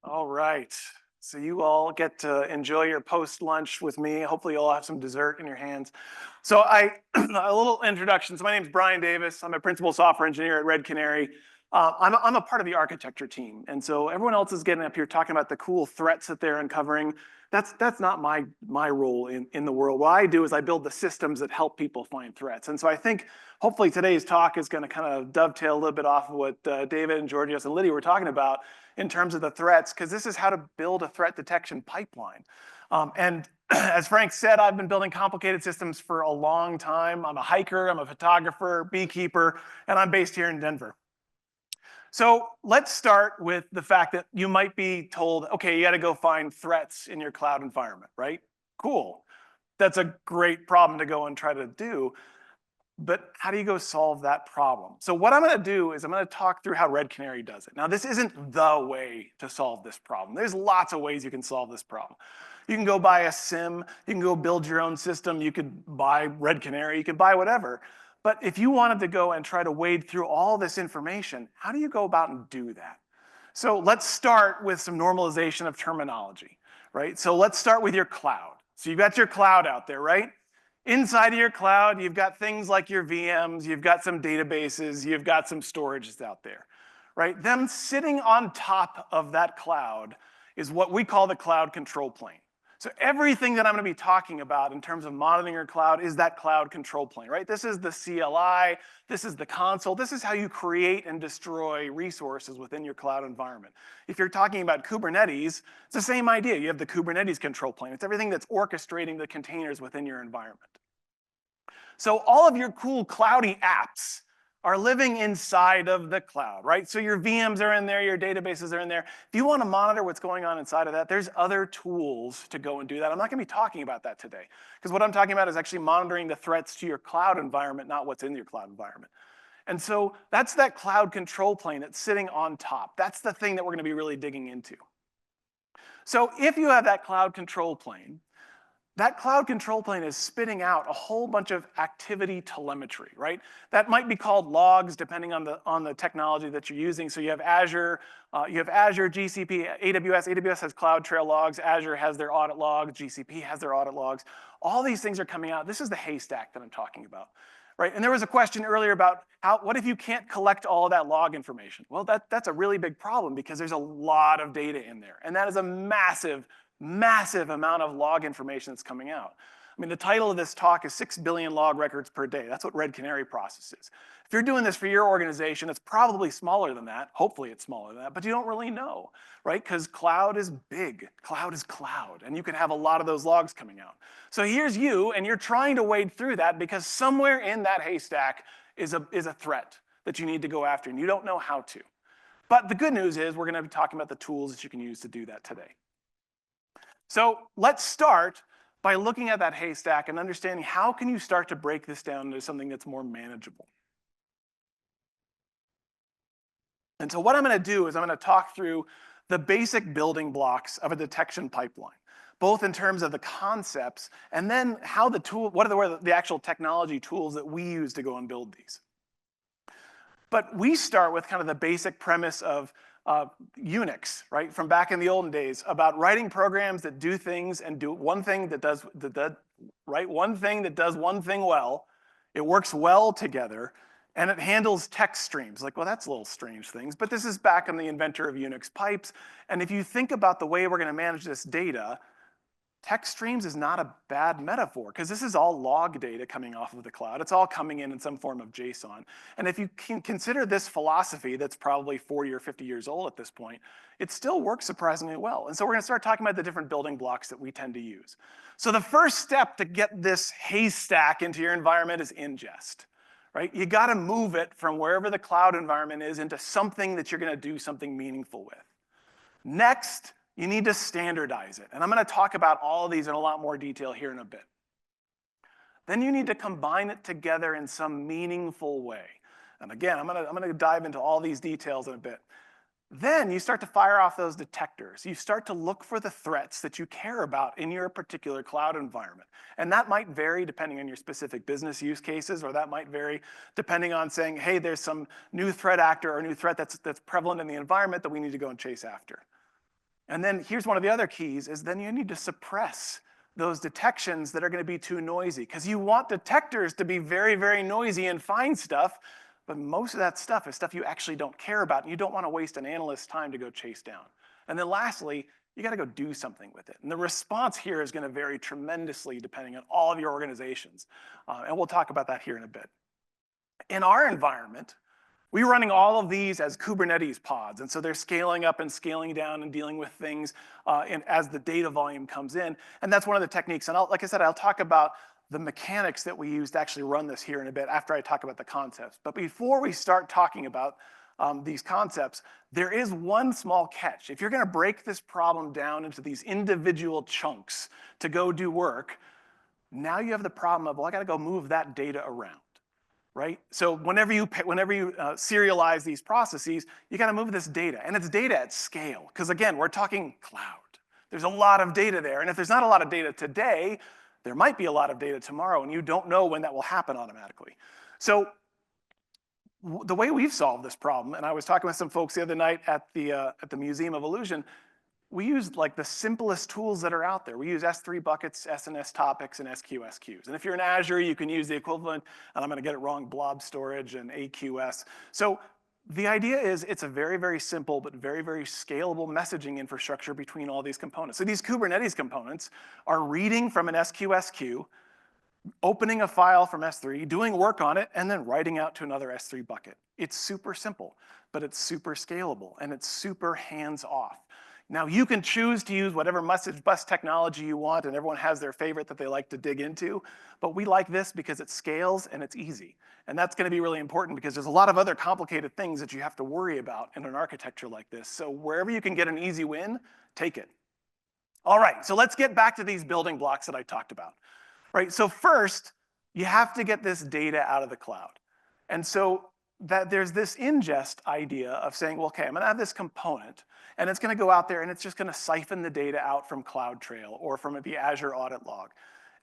All right. So you all get to enjoy your post-lunch with me. Hopefully you'll have some dessert in your hands. So a little introduction. So my name is Brian Davis. I'm a principal software engineer at Red Canary. I'm a part of the architecture team. And so everyone else is getting up here talking about the cool threats that they're uncovering. That's not my role in the world. What I do is I build the systems that help people find threats. And so I think hopefully today's talk is going to kind of dovetail a little bit off of what David and Georgios and Lydia were talking about in terms of the threats, because this is how to build a threat detection pipeline. And as Frank said, I've been building complicated systems for a long time. I'm a hiker, I'm a photographer, beekeeper, and I'm based here in Denver. So let's start with the fact that you might be told, okay, you got to go find threats in your cloud environment, right? Cool. That's a great problem to go and try to do. But how do you go solve that problem? So what I'm going to do is I'm going to talk through how Red Canary does it. Now, this isn't the way to solve this problem. There's lots of ways you can solve this problem. You can go buy a SIM. You can go build your own system. You could buy Red Canary. You could buy whatever. But if you wanted to go and try to wade through all this information, how do you go about and do that? So let's start with some normalization of terminology, right? So let's start with your cloud. So you've got your cloud out there, right? Inside of your cloud, you've got things like your VMs, you've got some databases, you've got some storages out there, right? Them sitting on top of that cloud is what we call the cloud control plane. So everything that I'm going to be talking about in terms of monitoring your cloud is that cloud control plane, right? This is the CLI, this is the console, this is how you create and destroy resources within your cloud environment. If you're talking about Kubernetes, it's the same idea. You have the Kubernetes control plane. It's everything that's orchestrating the containers within your environment. So all of your cool cloudy apps are living inside of the cloud, right? So your VMs are in there, your databases are in there. If you want to monitor what's going on inside of that, there's other tools to go and do that. I'm not going to be talking about that today, because what I'm talking about is actually monitoring the threats to your cloud environment, not what's in your cloud environment. And so that's that cloud control plane that's sitting on top. That's the thing that we're going to be really digging into. So if you have that cloud control plane, that cloud control plane is spitting out a whole bunch of activity telemetry, right? That might be called logs, depending on the technology that you're using. So you have Azure, GCP, AWS. AWS has CloudTrail logs. Azure has their audit logs. GCP has their audit logs. All these things are coming out. This is the Haystack that I'm talking about, right? And there was a question earlier about what if you can't collect all of that log information? Well, that's a really big problem because there's a lot of data in there, and that is a massive amount of log information that's coming out. I mean, the title of this talk is 6 billion log records per day. That's what Red Canary processes. If you're doing this for your organization, it's probably smaller than that. Hopefully it's smaller than that, but you don't really know, right? Because cloud is big. Cloud is cloud, and you can have a lot of those logs coming out. So here's you, and you're trying to wade through that because somewhere in that haystack is a threat that you need to go after, and you don't know how to. But the good news is we're going to be talking about the tools that you can use to do that today. So let's start by looking at that haystack and understanding how can you start to break this down into something that's more manageable. And so what I'm going to do is I'm going to talk through the basic building blocks of a detection pipeline, both in terms of the concepts and then how what are the actual technology tools that we use to go and build these. But we start with kind of the basic premise of Unix, right, from back in the olden days, about writing programs that do things and do one thing that does one thing well. It works well together, and it handles text streams. Like, well, that's a little strange things, but this is back in the inventor of Unix pipes. And if you think about the way we're going to manage this data, text streams is not a bad metaphor because this is all log data coming off of the cloud. It's all coming in some form of JSON. And if you can consider this philosophy that's probably 40 or 50 years old at this point, it still works surprisingly well. And so we're going to start talking about the different building blocks that we tend to use. So the first step to get this haystack into your environment is ingest, right? You got to move it from wherever the cloud environment is into something that you're going to do something meaningful with. Next, you need to standardize it. And I'm going to talk about all of these in a lot more detail here in a bit. Then you need to combine it together in some meaningful way. And again, I'm going to dive into all these details in a bit. Then you start to fire off those detectors. You start to look for the threats that you care about in your particular cloud environment. And that might vary depending on your specific business use cases, or that might vary depending on saying, hey, there's some new threat actor or new threat that's prevalent in the environment that we need to go and chase after. And then here's one of the other keys is then you need to suppress those detections that are going to be too noisy, because you want detectors to be very, very noisy and find stuff, but most of that stuff is stuff you actually don't care about, and you don't want to waste an analyst's time to go chase down. And then lastly, you got to go do something with it. And the response here is going to vary tremendously depending on all of your organizations. And we'll talk about that here in a bit. In our environment, we're running all of these as Kubernetes pods, and so they're scaling up and scaling down and dealing with things as the data volume comes in, and that's one of the techniques. And like I said, I'll talk about the mechanics that we use to actually run this here in a bit after I talk about the concepts. But before we start talking about these concepts, there is one small catch. If you're going to break this problem down into these individual chunks to go do work, now you have the problem of, well, I got to go move that data around. Right? So whenever you serialize these processes, you got to move this data, and it's data at scale. Because again, we're talking cloud. There's a lot of data there, and if there's not a lot of data today, there might be a lot of data tomorrow, and you don't know when that will happen automatically. So the way we've solved this problem, and I was talking with some folks the other night at the Museum of Illusion, we use like the simplest tools that are out there. We use S3 buckets, SNS topics, and SQS queues. And if you're in Azure, you can use the equivalent, and I'm going to get it wrong, blob storage and AQS. So the idea is it's a very, very simple but very, very scalable messaging infrastructure between all these components. So these Kubernetes components are reading from an SQS queue, opening a file from S3, doing work on it, and then writing out to another S3 bucket. It's super simple, but it's super scalable, and it's super hands-off. Now, you can choose to use whatever message bus technology you want, and everyone has their favorite that they like to dig into, but we like this because it scales and it's easy. And that's going to be really important because there's a lot of other complicated things that you have to worry about in an architecture like this. So wherever you can get an easy win, take it. All right, so let's get back to these building blocks that I talked about. Right, so first, you have to get this data out of the cloud. And so that there's this ingest idea of saying, well, okay, I'm going to have this component, and it's going to go out there, and it's just going to siphon the data out from CloudTrail or from the Azure Audit Log.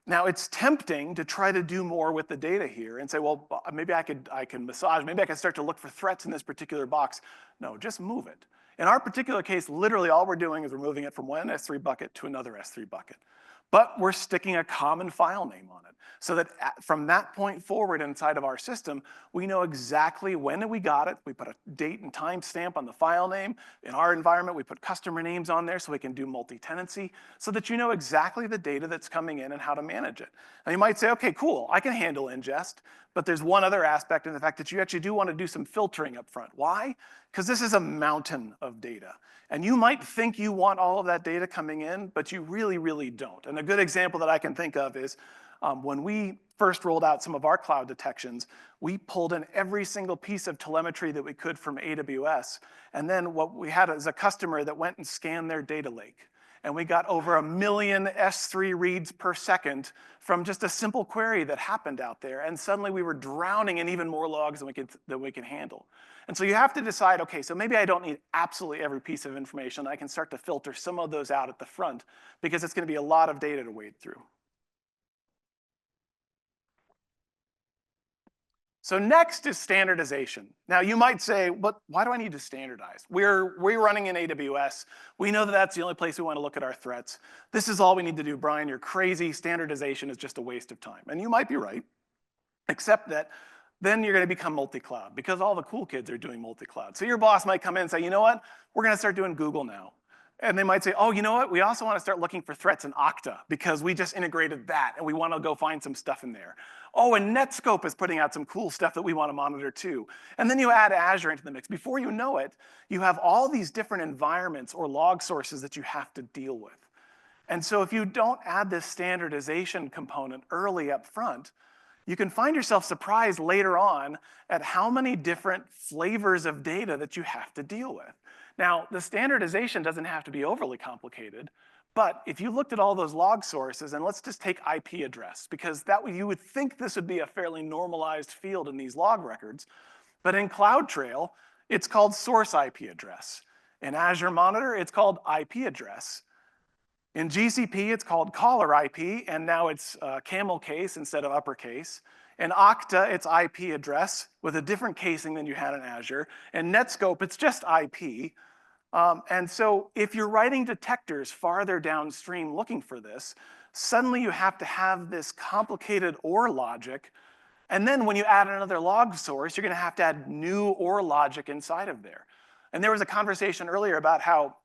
Now, it's tempting to try to do more with the data here and say, well, maybe I can massage, maybe I can start to look for threats in this particular box. No, just move it. In our particular case, literally all we're doing is we're moving it from one S3 bucket to another S3 bucket. But we're sticking a common file name on it so that from that point forward inside of our system, we know exactly when we got it. We put a date and time stamp on the file name. In our environment, we put customer names on there so we can do multi-tenancy so that you know exactly the data that's coming in and how to manage it. Now you might say, okay, cool, I can handle ingest, but there's one other aspect in the fact that you actually do want to do some filtering up front. Why? Because this is a mountain of data. And you might think you want all of that data coming in, but you really, really don't. And a good example that I can think of is when we first rolled out some of our cloud detections, we pulled in every single piece of telemetry that we could from AWS. And then what we had is a customer that went and scanned their data lake. And we got over 1 million S3 reads per second from just a simple query that happened out there. And suddenly we were drowning in even more logs than we can handle. And so you have to decide, okay, so maybe I don't need absolutely every piece of information. I can start to filter some of those out at the front because it's going to be a lot of data to wade through. So next is standardization. Now you might say, but why do I need to standardize? We're running in AWS. We know that that's the only place we want to look at our threats. This is all we need to do, Brian. You're crazy. Standardization is just a waste of time. And you might be right, except that then you're going to become multi-cloud because all the cool kids are doing multi-cloud. So your boss might come in and say, you know what? We're going to start doing Google now. And they might say, oh, you know what? We also want to start looking for threats in Okta because we just integrated that and we want to go find some stuff in there. Oh, and Netscope is putting out some cool stuff that we want to monitor too. And then you add Azure into the mix. Before you know it, you have all these different environments or log sources that you have to deal with. And so if you don't add this standardization component early up front, you can find yourself surprised later on at how many different flavors of data that you have to deal with. Now, the standardization doesn't have to be overly complicated, but if you looked at all those log sources, and let's just take IP address, because that way you would think this would be a fairly normalized field in these log records, but in CloudTrail, it's called source IP address. In Azure Monitor, it's called IP address. In GCP, it's called caller IP, and now it's camel case instead of uppercase. In Okta, it's IP address with a different casing than you had in Azure. In Netscope, it's just IP. And so if you're writing detectors farther downstream looking for this, suddenly you have to have this complicated OR logic. And then when you add another log source, you're going to have to add new OR logic inside of there. And there was a conversation earlier about how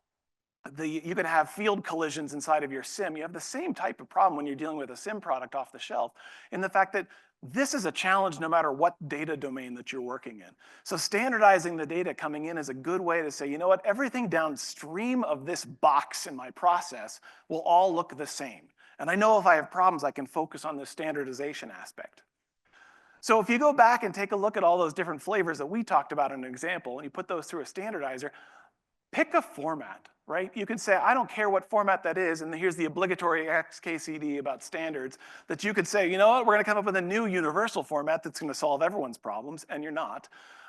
you can have field collisions inside of your SIM. You have the same type of problem when you're dealing with a SIM product off the shelf, in the fact that this is a challenge no matter what data domain that you're working in. So standardizing the data coming in is a good way to say, you know what, everything downstream of this box in my process will all look the same. And I know if I have problems, I can focus on the standardization aspect. So if you go back and take a look at all those different flavors that we talked about in an example, and you put those through a standardizer, pick a format, right? You can say, I don't care what format that is, and here's the obligatory XKCD about standards, that you could say, you know what, we're gonna come up with a new universal format that's gonna solve everyone's problems, and you're not.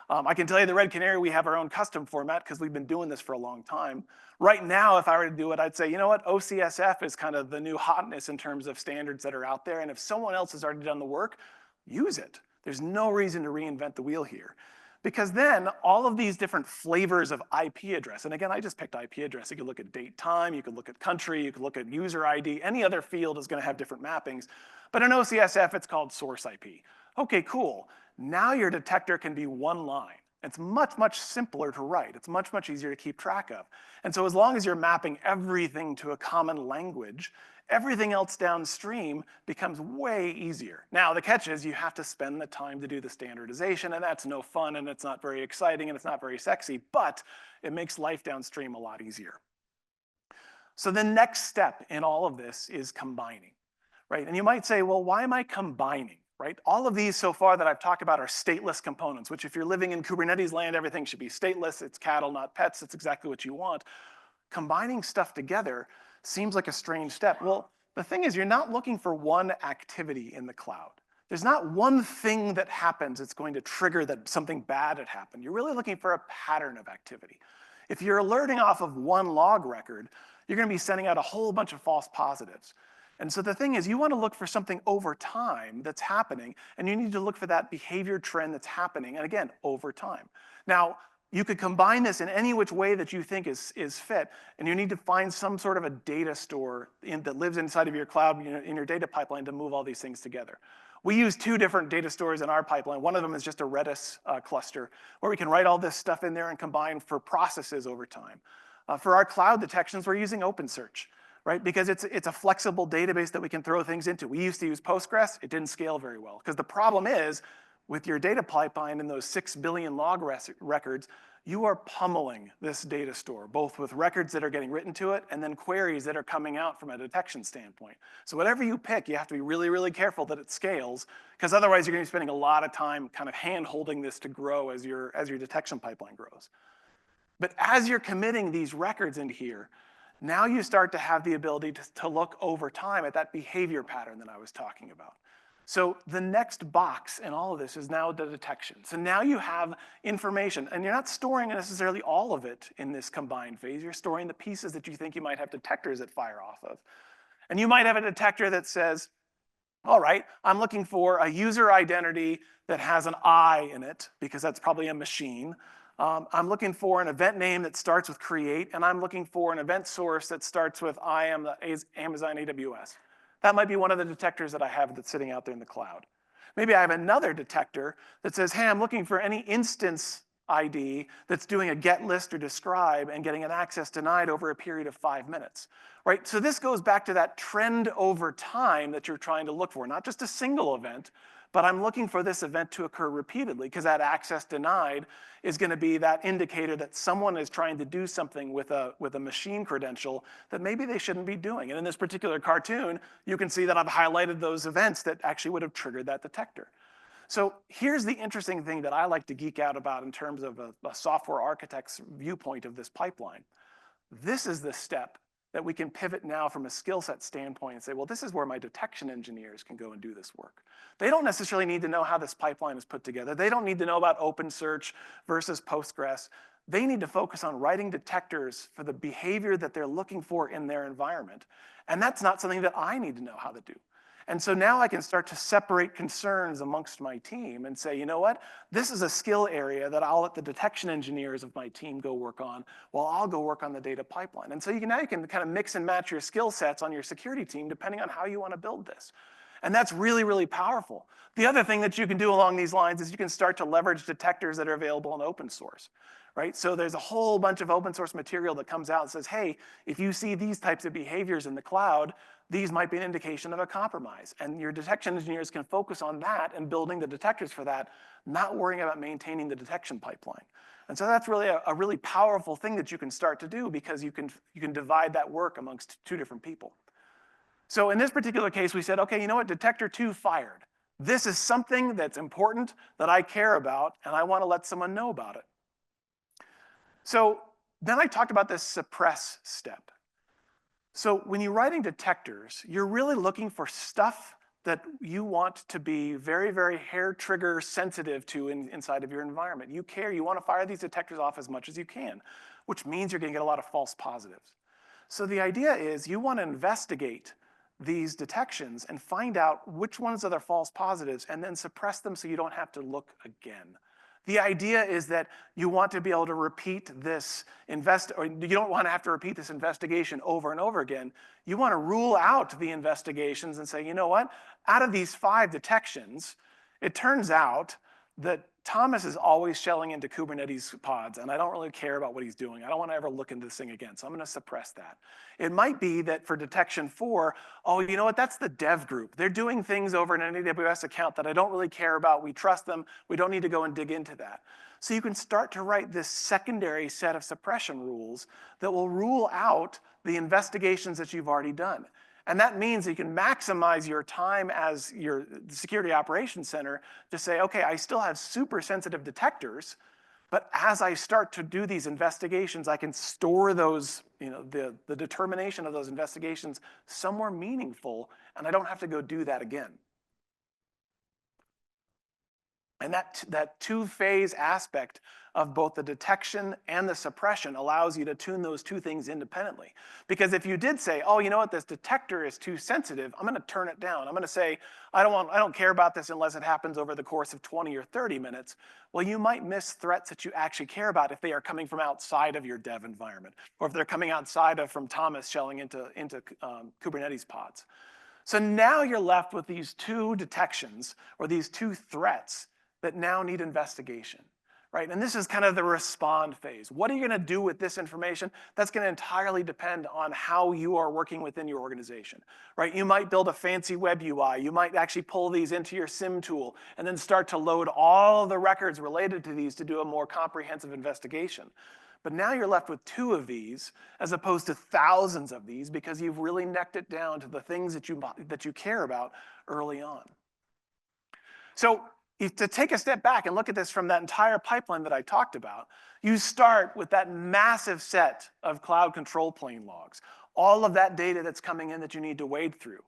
I can tell you the Red Canary, we have our own custom format because we've been doing this for a long time. Right now, if I were to do it, I'd say, you know what, OCSF is kind of the new hotness in terms of standards that are out there, and if someone else has already done the work, use it. There's no reason to reinvent the wheel here. Because then all of these different flavors of IP address, and again, I just picked IP address. You could look at date time, you could look at country, you could look at user ID. Any other field is going to have different mappings. But in OCSF, it's called source IP. Okay, cool. Now your detector can be one line. It's much, much simpler to write. It's much, much easier to keep track of. And so as long as you're mapping everything to a common language, everything else downstream becomes way easier. Now, the catch is you have to spend the time to do the standardization, and that's no fun, and it's not very exciting, and it's not very sexy, but it makes life downstream a lot easier. So the next step in all of this is combining, right? And you might say, well, why am I combining, right? All of these so far that I've talked about are stateless components, which if you're living in Kubernetes land, everything should be stateless. It's cattle, not pets. It's exactly what you want. Combining stuff together seems like a strange step. Well, the thing is, you're not looking for one activity in the cloud. There's not one thing that happens that's going to trigger that something bad had happened. You're really looking for a pattern of activity. If you're alerting off of one log record, you're going to be sending out a whole bunch of false positives. And so the thing is, you want to look for something over time that's happening, and you need to look for that behavior trend that's happening, and again, over time. Now, you could combine this in any which way that you think is fit, and you need to find some sort of a data store that lives inside of your cloud, in your data pipeline to move all these things together. We use two different data stores in our pipeline. One of them is just a Redis cluster, where we can write all this stuff in there and combine for processes over time. For our cloud detections, we're using OpenSearch, right? Because it's a flexible database that we can throw things into. We used to use Postgres. It didn't scale very well. Because the problem is, with your data pipeline and those 6 billion log records, you are pummeling this data store, both with records that are getting written to it and then queries that are coming out from a detection standpoint. So whatever you pick, you have to be really, really careful that it scales, because otherwise you're going to be spending a lot of time kind of hand-holding this to grow as your detection pipeline grows. But as you're committing these records into here, now you start to have the ability to look over time at that behavior pattern that I was talking about. So the next box in all of this is now the detection. So now you have information, and you're not storing necessarily all of it in this combined phase. You're storing the pieces that you think you might have detectors that fire off of. And you might have a detector that says, all right, I'm looking for a user identity that has an I in it, because that's probably a machine. I'm looking for an event name that starts with create, and I'm looking for an event source that starts with I am the Amazon AWS. That might be one of the detectors that I have that's sitting out there in the cloud. Maybe I have another detector that says, hey, I'm looking for any instance ID that's doing a get list or describe and getting an access denied over a period of 5 minutes, right? So this goes back to that trend over time that you're trying to look for, not just a single event, but I'm looking for this event to occur repeatedly, because that access denied is going to be that indicator that someone is trying to do something with a machine credential that maybe they shouldn't be doing. And in this particular cartoon, you can see that I've highlighted those events that actually would have triggered that detector. So here's the interesting thing that I like to geek out about in terms of a software architect's viewpoint of this pipeline. This is the step that we can pivot now from a skill set standpoint and say, well, this is where my detection engineers can go and do this work. They don't necessarily need to know how this pipeline is put together. They don't need to know about OpenSearch versus Postgres. They need to focus on writing detectors for the behavior that they're looking for in their environment. And that's not something that I need to know how to do. And so now I can start to separate concerns amongst my team and say, you know what, this is a skill area that I'll let the detection engineers of my team go work on, while I'll go work on the data pipeline. And so now you can kind of mix and match your skill sets on your security team depending on how you want to build this. And that's really, really powerful. The other thing that you can do along these lines is you can start to leverage detectors that are available in open source. Right? So there's a whole bunch of open source material that comes out and says, hey, if you see these types of behaviors in the cloud, these might be an indication of a compromise. And your detection engineers can focus on that and building the detectors for that, not worrying about maintaining the detection pipeline. And so that's really a really powerful thing that you can start to do, because you can divide that work amongst two different people. So in this particular case, we said, okay, you know what, detector 2 fired. This is something that's important that I care about, and I want to let someone know about it. So then I talked about this suppress step. So when you're writing detectors, you're really looking for stuff that you want to be very, very hair trigger sensitive to inside of your environment. You care, you want to fire these detectors off as much as you can, which means you're going to get a lot of false positives. So the idea is you want to investigate these detections and find out which ones are the false positives and then suppress them so you don't have to look again. The idea is that you want to be able to repeat this or you don't want to have to repeat this investigation over and over again. You want to rule out the investigations and say, you know what? Out of these 5 detections, it turns out that Thomas is always shelling into Kubernetes pods, and I don't really care about what he's doing. I don't want to ever look into this thing again, so I'm going to suppress that. It might be that for detection 4, oh, you know what, that's the dev group. They're doing things over in an AWS account that I don't really care about. We trust them. We don't need to go and dig into that. So you can start to write this secondary set of suppression rules that will rule out the investigations that you've already done. And that means that you can maximize your time as your security operations center to say, okay, I still have super sensitive detectors, but as I start to do these investigations, I can store those, the determination of those investigations somewhere meaningful, and I don't have to go do that again. And that two-phase aspect of both the detection and the suppression allows you to tune those two things independently. Because if you did say, oh, you know what, this detector is too sensitive, I'm going to turn it down. I'm going to say, I don't care about this unless it happens over the course of 20 or 30 minutes. Well, you might miss threats that you actually care about if they are coming from outside of your dev environment, or if they're coming from Thomas shelling into Kubernetes pods. So now you're left with these 2 detections, or these 2 threats that now need investigation, right? And this is kind of the respond phase. What are you going to do with this information? That's going to entirely depend on how you are working within your organization, right? You might build a fancy web UI. You might actually pull these into your SIM tool and then start to load all the records related to these to do a more comprehensive investigation. But now you're left with 2 of these as opposed to thousands of these, because you've really necked it down to the things that you care about early on. So to take a step back and look at this from that entire pipeline that I talked about, you start with that massive set of cloud control plane logs, all of that data that's coming in that you need to wade through.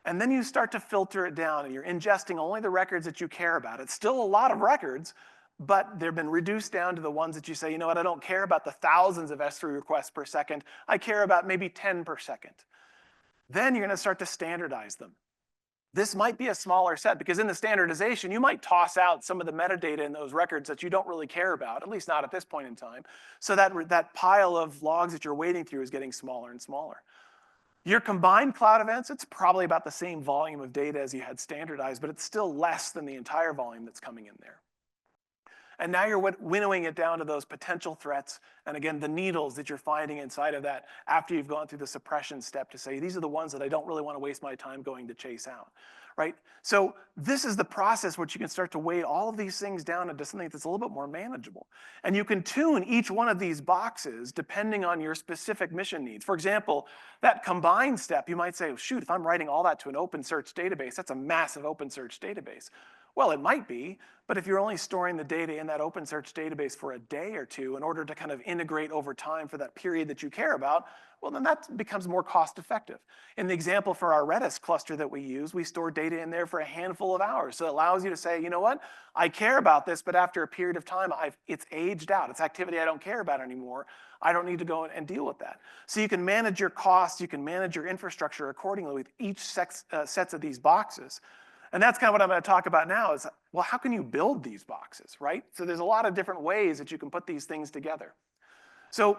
And then you start to filter it down, and you're ingesting only the records that you care about. It's still a lot of records, but they've been reduced down to the ones that you say, you know what, I don't care about the thousands of S3 requests per second. I care about maybe 10 per second. Then you're going to start to standardize them. This might be a smaller set, because in the standardization, you might toss out some of the metadata in those records that you don't really care about, at least not at this point in time. So that pile of logs that you're wading through is getting smaller and smaller. Your combined cloud events, it's probably about the same volume of data as you had standardized, but it's still less than the entire volume that's coming in there. And now you're winnowing it down to those potential threats, and again, the needles that you're finding inside of that after you've gone through the suppression step to say, these are the ones that I don't really want to waste my time going to chase out, right? So this is the process which you can start to weigh all of these things down into something that's a little bit more manageable. And you can tune each one of these boxes depending on your specific mission needs. For example, that combined step, you might say, oh, shoot, if I'm writing all that to an OpenSearch database, that's a massive OpenSearch database. Well, it might be, but if you're only storing the data in that OpenSearch database for a day or two in order to kind of integrate over time for that period that you care about, well, then that becomes more cost effective. In the example for our Redis cluster that we use, we store data in there for a handful of hours. So it allows you to say, you know what, I care about this, but after a period of time, it's aged out. It's activity I don't care about anymore. I don't need to go and deal with that. So you can manage your costs, you can manage your infrastructure accordingly with each sets of these boxes. And that's kind of what I'm going to talk about now is, well, how can you build these boxes, right? So there's a lot of different ways that you can put these things together. So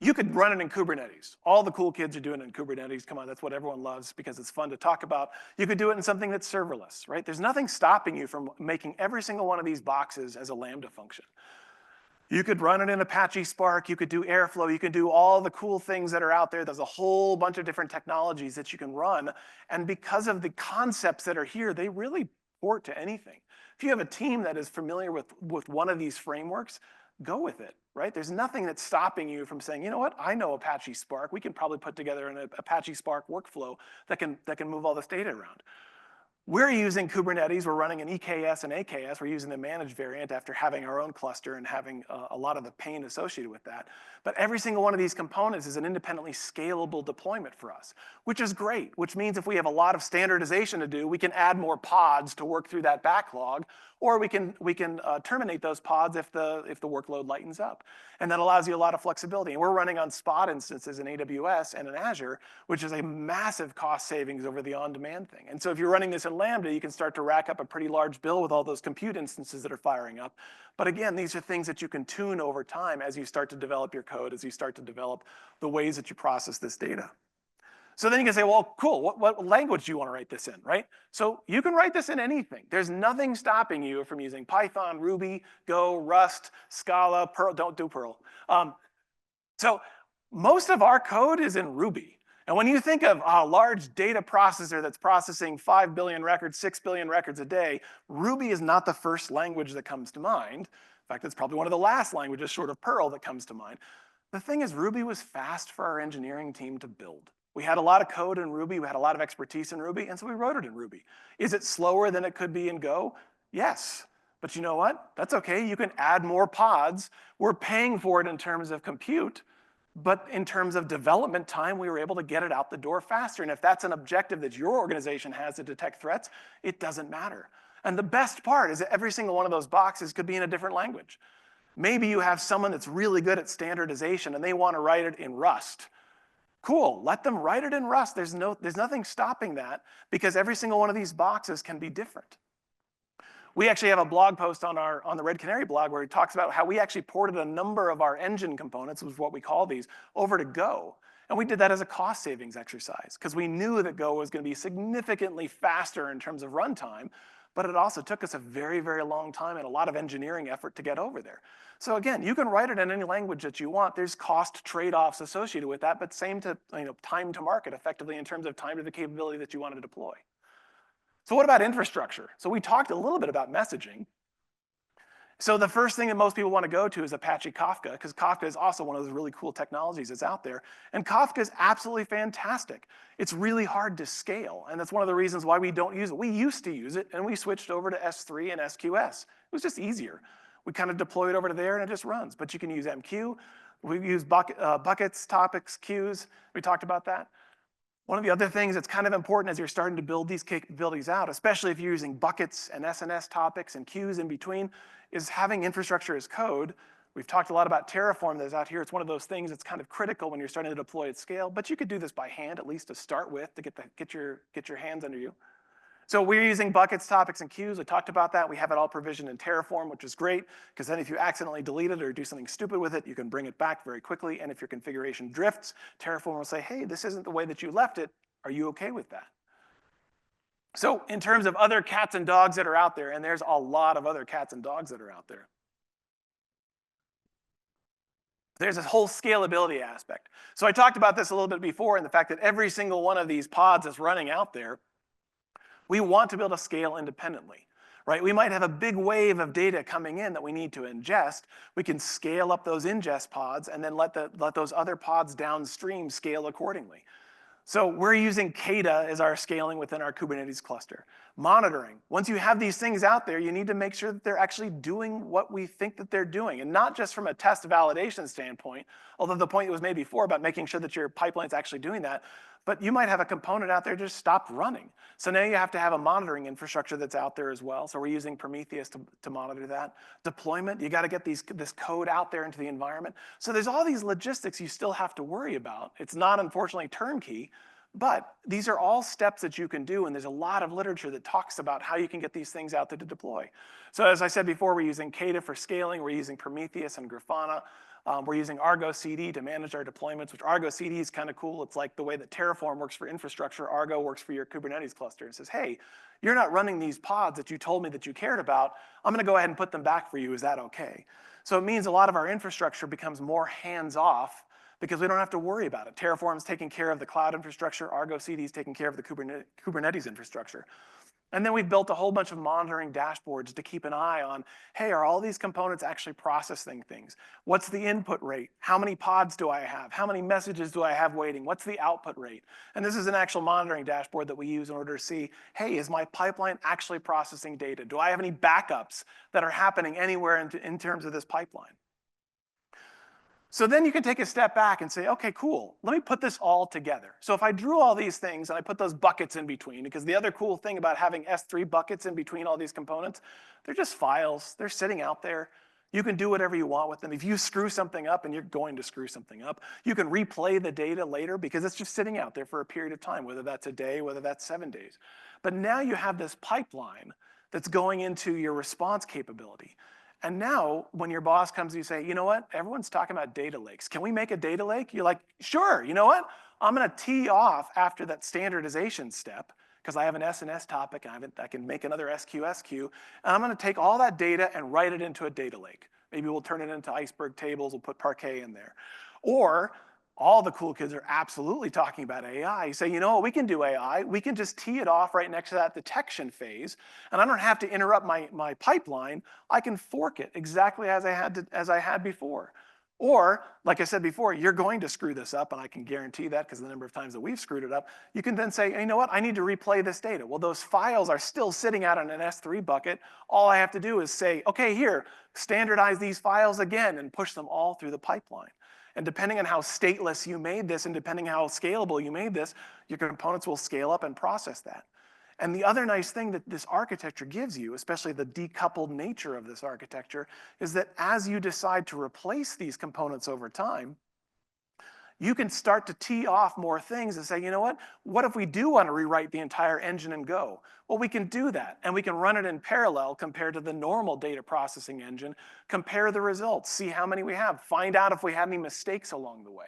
you could run it in Kubernetes. All the cool kids are doing it in Kubernetes. Come on, that's what everyone loves because it's fun to talk about. You could do it in something that's serverless, right? There's nothing stopping you from making every single one of these boxes as a Lambda function. You could run it in Apache Spark, you could do Airflow, you could do all the cool things that are out there. There's a whole bunch of different technologies that you can run. And because of the concepts that are here, they really port to anything. If you have a team that is familiar with one of these frameworks, go with it, right? There's nothing that's stopping you from saying, you know what, I know Apache Spark. We can probably put together an Apache Spark workflow that can move all this data around. We're using Kubernetes. We're running an EKS and AKS. We're using the managed variant after having our own cluster and having a lot of the pain associated with that. But every single one of these components is an independently scalable deployment for us, which is great, which means if we have a lot of standardization to do, we can add more pods to work through that backlog, or we can terminate those pods if the workload lightens up. And that allows you a lot of flexibility. And we're running on spot instances in AWS and in Azure, which is a massive cost savings over the on-demand thing. And so if you're running this in Lambda, you can start to rack up a pretty large bill with all those compute instances that are firing up. But again, these are things that you can tune over time as you start to develop your code, as you start to develop the ways that you process this data. So then you can say, well, cool, what language do you want to write this in, right? So you can write this in anything. There's nothing stopping you from using Python, Ruby, Go, Rust, Scala, Perl. Don't do Perl. So most of our code is in Ruby. And when you think of a large data processor that's processing 5 billion records, 6 billion records a day, Ruby is not the first language that comes to mind. In fact, it's probably one of the last languages short of Perl that comes to mind. The thing is, Ruby was fast for our engineering team to build. We had a lot of code in Ruby, we had a lot of expertise in Ruby, and so we wrote it in Ruby. Is it slower than it could be in Go? Yes. But you know what? That's okay, you can add more pods. We're paying for it in terms of compute, but in terms of development time, we were able to get it out the door faster. And if that's an objective that your organization has to detect threats, it doesn't matter. And the best part is that every single one of those boxes could be in a different language. Maybe you have someone that's really good at standardization and they want to write it in Rust. Cool, let them write it in Rust. There's nothing stopping that because every single one of these boxes can be different. We actually have a blog post on the Red Canary blog where it talks about how we actually ported a number of our engine components, which is what we call these, over to Go. And we did that as a cost savings exercise because we knew that Go was going to be significantly faster in terms of runtime, but it also took us a very, very long time and a lot of engineering effort to get over there. So again, you can write it in any language that you want. There's cost trade-offs associated with that, but same to time to market effectively in terms of time to the capability that you want to deploy. So what about infrastructure? So we talked a little bit about messaging. So the first thing that most people want to go to is Apache Kafka, because Kafka is also one of those really cool technologies that's out there. And Kafka is absolutely fantastic. It's really hard to scale, and that's one of the reasons why we don't use it. We used to use it, and we switched over to S3 and SQS. It was just easier. We kind of deploy it over to there, and it just runs. But you can use MQ. We use buckets, topics, queues. We talked about that. One of the other things that's kind of important as you're starting to build these capabilities out, especially if you're using buckets and SNS topics and queues in between, is having infrastructure as code. We've talked a lot about Terraform that's out here. It's one of those things that's kind of critical when you're starting to deploy at scale, but you could do this by hand, at least to start with, to get your hands under you. So we're using buckets, topics, and queues. We talked about that. We have it all provisioned in Terraform, which is great, because then if you accidentally delete it or do something stupid with it, you can bring it back very quickly. And if your configuration drifts, Terraform will say, hey, this isn't the way that you left it. Are you okay with that? So in terms of other cats and dogs that are out there, and there's a lot of other cats and dogs that are out there, there's a whole scalability aspect. So I talked about this a little bit before, and the fact that every single one of these pods is running out there. We want to be able to scale independently, right? We might have a big wave of data coming in that we need to ingest. We can scale up those ingest pods and then let those other pods downstream scale accordingly. So we're using Kata as our scaling within our Kubernetes cluster. Monitoring. Once you have these things out there, you need to make sure that they're actually doing what we think that they're doing, and not just from a test validation standpoint, although the point that was made before about making sure that your pipeline's actually doing that, but you might have a component out there just stopped running. So now you have to have a monitoring infrastructure that's out there as well. So we're using Prometheus to monitor that. Deployment, you gotta get this code out there into the environment. So there's all these logistics you still have to worry about. It's not, unfortunately, turnkey, but these are all steps that you can do, and there's a lot of literature that talks about how you can get these things out there to deploy. So as I said before, we're using Kata for scaling, we're using Prometheus and Grafana. We're using Argo CD to manage our deployments, which Argo CD is kind of cool. It's like the way that Terraform works for infrastructure, Argo works for your Kubernetes cluster. It says, hey, you're not running these pods that you told me that you cared about. I'm gonna go ahead and put them back for you. Is that okay? So it means a lot of our infrastructure becomes more hands-off because we don't have to worry about it. Terraform's taking care of the cloud infrastructure, Argo CD is taking care of the Kubernetes infrastructure. And then we've built a whole bunch of monitoring dashboards to keep an eye on, hey, are all these components actually processing things? What's the input rate? How many pods do I have? How many messages do I have waiting? What's the output rate? And this is an actual monitoring dashboard that we use in order to see, hey, is my pipeline actually processing data? Do I have any backups that are happening anywhere in terms of this pipeline? So then you can take a step back and say, okay, cool, let me put this all together. So if I drew all these things and I put those buckets in between, because the other cool thing about having S3 buckets in between all these components, they're just files, they're sitting out there. You can do whatever you want with them. If you screw something up, and you're going to screw something up, you can replay the data later because it's just sitting out there for a period of time, whether that's a day, whether that's 7 days. But now you have this pipeline that's going into your response capability. And now, when your boss comes and you say, you know what, everyone's talking about data lakes. Can we make a data lake? You're like, sure, you know what? I'm gonna tee off after that standardization step, because I have an SNS topic, and I can make another SQSQ, and I'm gonna take all that data and write it into a data lake. Maybe we'll turn it into iceberg tables, we'll put Parquet in there. Or, all the cool kids are absolutely talking about AI. You say, you know what, we can do AI. We can just tee it off right next to that detection phase, and I don't have to interrupt my pipeline. I can fork it exactly as I had before. Or, like I said before, you're going to screw this up, and I can guarantee that because of the number of times that we've screwed it up. You can then say, hey, you know what, I need to replay this data. Well, those files are still sitting out in an S3 bucket. All I have to do is say, okay, here, standardize these files again and push them all through the pipeline. And depending on how stateless you made this, and depending how scalable you made this, your components will scale up and process that. And the other nice thing that this architecture gives you, especially the decoupled nature of this architecture, is that as you decide to replace these components over time, you can start to tee off more things and say, you know what if we do want to rewrite the entire engine and go? Well, we can do that, and we can run it in parallel compared to the normal data processing engine, compare the results, see how many we have, find out if we had any mistakes along the way.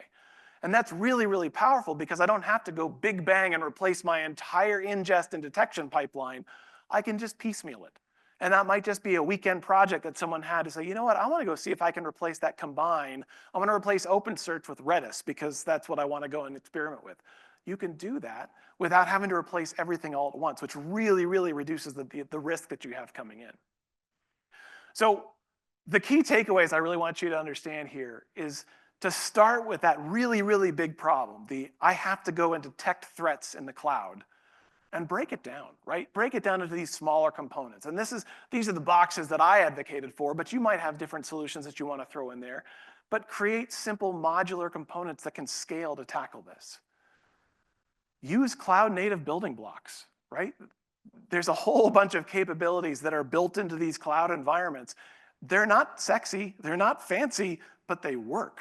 And that's really, really powerful because I don't have to go big bang and replace my entire ingest and detection pipeline. I can just piecemeal it. And that might just be a weekend project that someone had to say, you know what, I want to go see if I can replace that combine. I want to replace OpenSearch with Redis because that's what I want to go and experiment with. You can do that without having to replace everything all at once, which really, really reduces the risk that you have coming in. So the key takeaways I really want you to understand here is to start with that really, really big problem, I have to go and detect threats in the cloud, and break it down, right? Break it down into these smaller components. And these are the boxes that I advocated for, but you might have different solutions that you want to throw in there. But create simple modular components that can scale to tackle this. Use cloud native building blocks, right? There's a whole bunch of capabilities that are built into these cloud environments. They're not sexy, they're not fancy, but they work.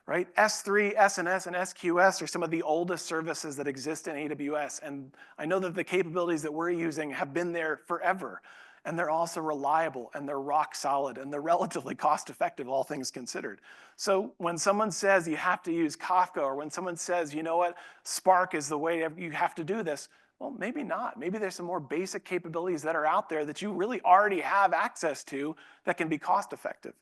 Right? S3, SNS, and SQS are some of the oldest services that exist in AWS, and I know that the capabilities that we're using have been there forever, and they're also reliable, and they're rock solid, and they're relatively cost effective, all things considered. So when someone says you have to use Kafka, or when someone says, you know what, Spark is the way you have to do this, well, maybe not. Maybe there's some more basic capabilities that are out there that you really already have access to that can be cost effective.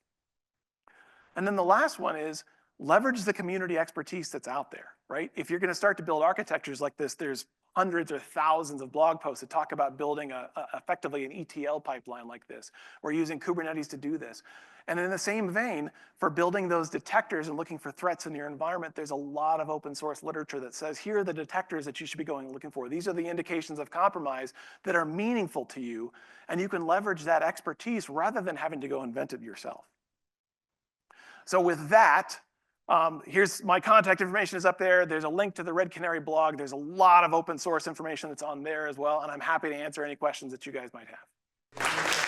And then the last one is, leverage the community expertise that's out there, right? If you're going to start to build architectures like this, there's hundreds or thousands of blog posts that talk about building effectively an ETL pipeline like this. We're using Kubernetes to do this. And in the same vein, for building those detectors and looking for threats in your environment, there's a lot of open source literature that says, here are the detectors that you should be going and looking for. These are the indications of compromise that are meaningful to you, and you can leverage that expertise rather than having to go invent it yourself. So with that, here's my contact information is up there. There's a link to the Red Canary blog. There's a lot of open source information that's on there as well, and I'm happy to answer any questions that you guys might have.